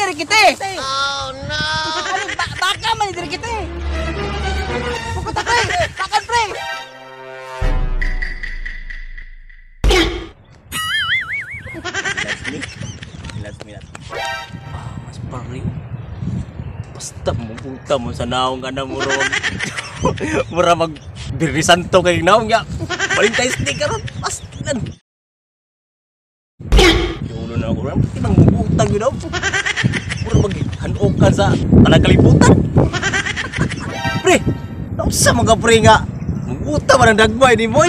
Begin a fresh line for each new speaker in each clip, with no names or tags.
diri kita. Oh no. Baka man diri kita. Pukot pre. Takan pre.
Last minute. Mas Pari. Basta mupunta mo sa naong ka na murag. Mura mag Birri Santo kay naong ya. Valentine's Day karon. Pastilan. Yulo na ako. Pati bang mubutang yun ako. Mura mag-handok ka sa talagkalibutan. Pre, nausa mga pre nga. Mubutang man ang dagmay ni Moy.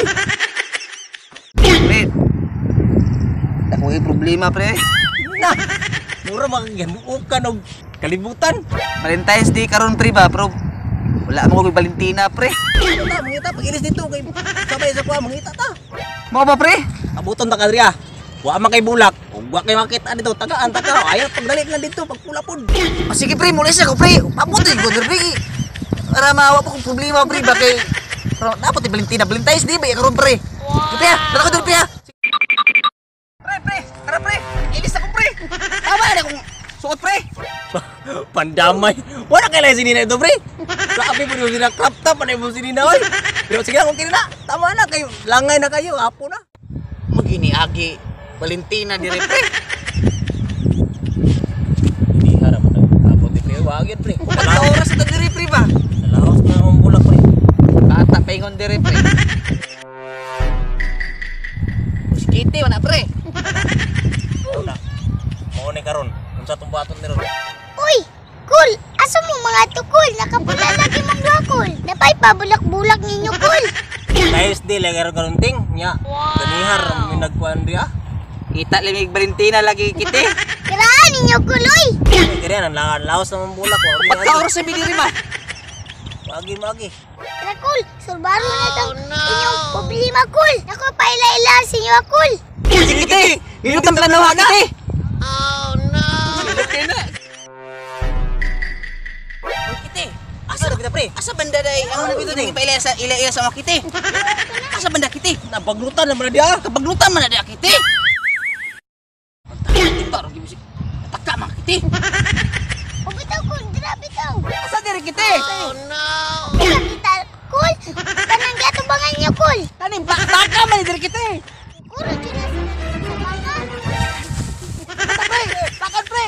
Pre. Ako may problema pre.
Na, mura mag-handok ka ng kalibutan.
Valentine's Day karon pre ba, bro? Wala mo kay Valentina pre.
Ano ta, mangita pag-ilis dito kay sabay sa kuha mangita ta.
Mo ba pre?
Abuton ta kadriya. Wa man kay bulak. Ug wa kay makita dito tagaan ta ka. Ayaw pagdali na dito pagpula pod.
O sige pre, mulis ako pre. Pabuti ko diri. Para maawa po kung problema pre ba kay dapat ni Valentina. Valentine's Day ba karon pre? Piya, dala ko diri piya. Pre, tara pre. Ilis ako pre. Tama na kung suot pre.
Pandamay. Wala kay lang sinina ito, pre. Grabe mo yung crop top pa na yung sinina, oy. Pero sige lang, kung na. Tama na kayo. Langay na kayo. Apo na.
Mag-iniagi. Valentina diri pre.
Hindi harap na. Apo di pre. Wagin, pre.
Pagka oras na diri pre ba?
Nalaos na ang bulak, pre.
Bata paingon diri pre. Sikiti wala pre.
Wala. Maunay karon. Kung sa tumbaton ni ron.
Uy, cool! Asa mo mga tukol? Nakapula lagi mong lakol. Napay pabulak-bulak ninyo, cool!
Nice day, lagi karon ting. Nya. Ganihar may nagkuan diya.
Kita limig Valentina lagi kiti.
Kiraan ninyo, cool, uy!
Kaya yan, ang laos naman bulak.
Pagka oras sa bidiri ba?
Magi.
Tara, cool! Surbaro na itong inyong problema, cool! Ako, paila-ila sa inyo, cool!
Sige kiti! Iyong tamplanawa kiti!
Kiti. Asa na kita, pre?
Asa banda day? Ano na dito paila sa ila sa mga kiti? Asa banda kiti?
Napaglutan naman na diya.
Kapaglutan man na dia kiti. Taro gibisi. Taka mga kiti.
O, bitaw, cool! Dira, bitaw!
Asa diri kiti?
Dira, bitaw, cool! Kanang gatubangan niyo, cool!
Kaning baka man diri kiti.
Siguro, dira sa mga.
Pre, takan pre.